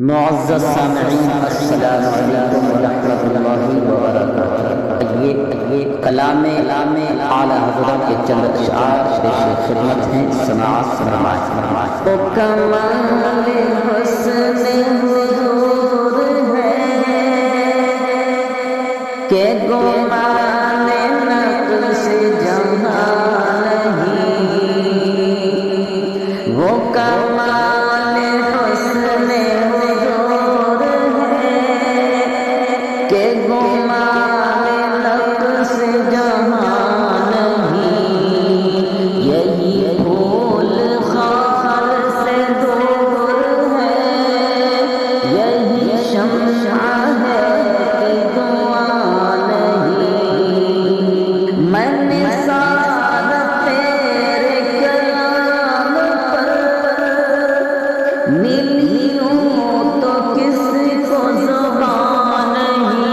معزز سامعین السلام علیکم ورحمۃ اللہ وبرکاتہ۔ یہ کلام اعلیٰ حضرت کے چند اشعار پیش خدمت ہیں، سماعت فرمائیں۔ وہ کمال حسن حضور ہے کہ گمان نقص جہاں نہیں، وہ کمال حسن حضور ہے کہ گمان نقص جہاں نہیں، یہی پھول خار سے دور ہے، یہی شمع ہے کہ دعا نہیں، میں نثار تیرے کلام پر ملی ہوں تو کس کو زبان نہیں،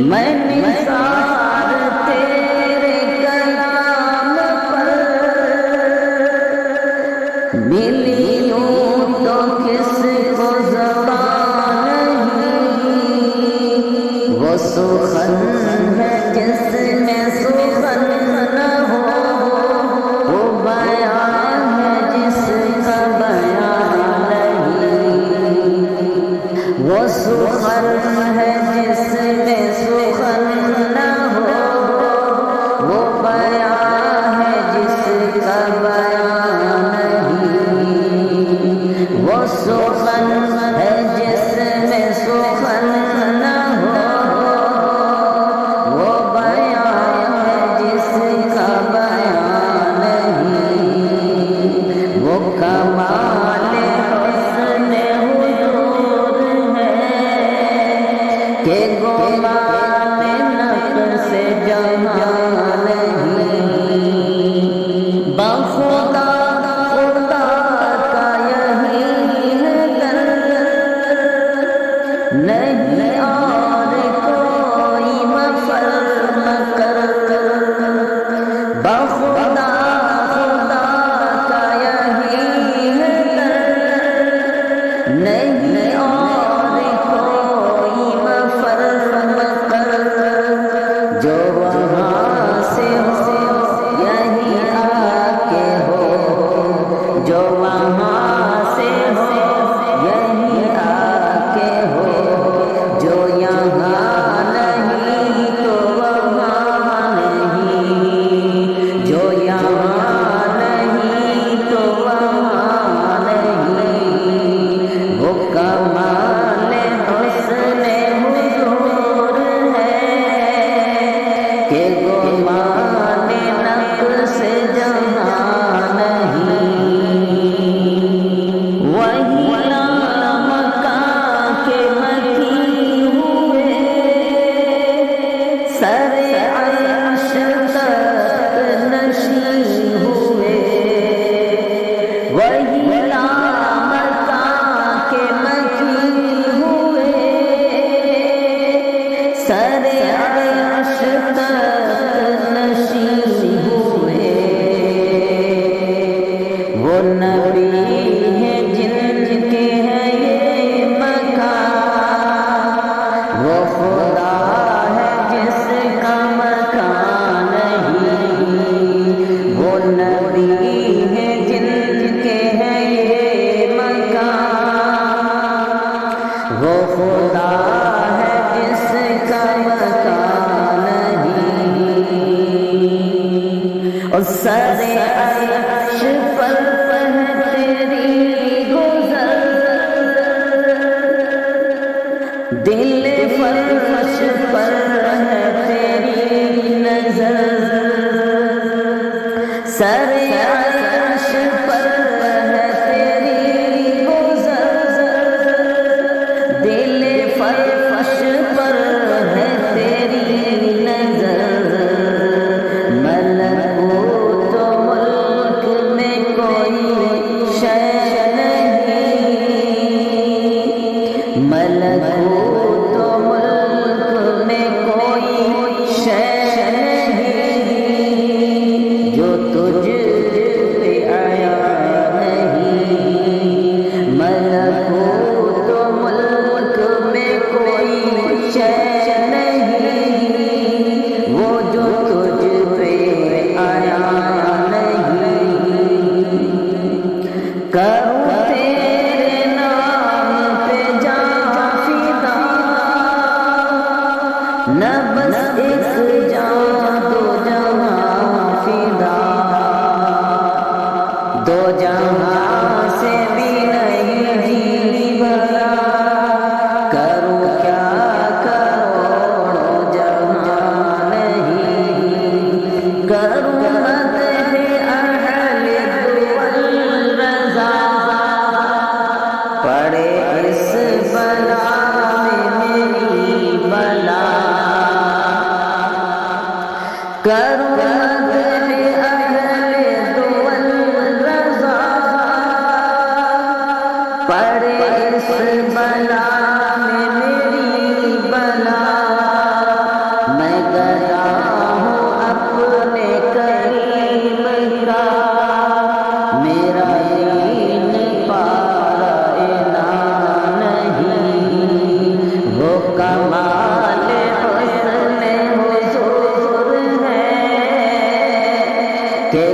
میں نثار تیرے کلام پر ملی ہوں تو کس کو زبان نہیں، وہ سخن ہے جس میں سخن نہ ہو، وہ بیان ہے جس کا بیان نہیں، وہ سخن ہے جس میں سخن نہ ہو، وہ بیان ہے جس کا بیان نہیں، وہ سخن ہے جس میں سخن نہ ہو، وہ بیان ہے جس کا بیان نہیں، وہ کمال حسن حضور ہے کہ گمان نقص جہاں نہیں، بخدا خدا کا یہی ہے در، نہیں اور کوئی مفر مکر، بخدا خدا کا یہی ہے در، نہیں اور کوئی مفر مکر، جو وہاں سے ہو یہی آ کے ہو، جو وہاں سے ہو یہی آ کے ہو، جو یہاں نہیں تو وہاں نہیں، جو یہاں نہیں تو وہاں نہیں، وہ کمال حسن حضور ہے کہ گمان نقص جہاں نہیں، وہی مکان کے مکی ہوئے، سر عرش تک نشین ہوئے، وہی مکان کے مکی ہوئے، سر عرش تک نشین ہوئے، وہ نبی ہے جن کے ہے یہ مکان، وہ خدا ہے جس کا مکان نہیں، وہ نبی ہے جن کے ہے یہ مکان، وہ خدا ہے جس کا مکان نہیں، اور سر عرش پر تیری گزر، دل فرش پر ہے تیری نظر، سر عرش پر ہے تیری گزر، دل فرش پر ہے تیری نظر، ملکوت و ملک میں کوئی شے نہیں، ملکوت و ملک میں کوئی شے نہیں، جو تجھ ملکوت و ملک میں کوئی شے نہیں وہ جو تجھ پہ آیا نہیں کروں تیرے نام پہ جان فدا نہ بس ایک جان دو جہاں فدا دو جہاں سے بھی نہیں جی بھرا کروں کیا کروڑوں جہاں نہیں کروں مدح اہل دول رضا پڑے اس بلا میں میری بلا کروں مدح اہل دول رضا پڑے اس بلا میں میری بلا میں گیا ہوں اپنے کریم کا میرا دین پارا نہیں وہ کمال حسن حضور ہے کہ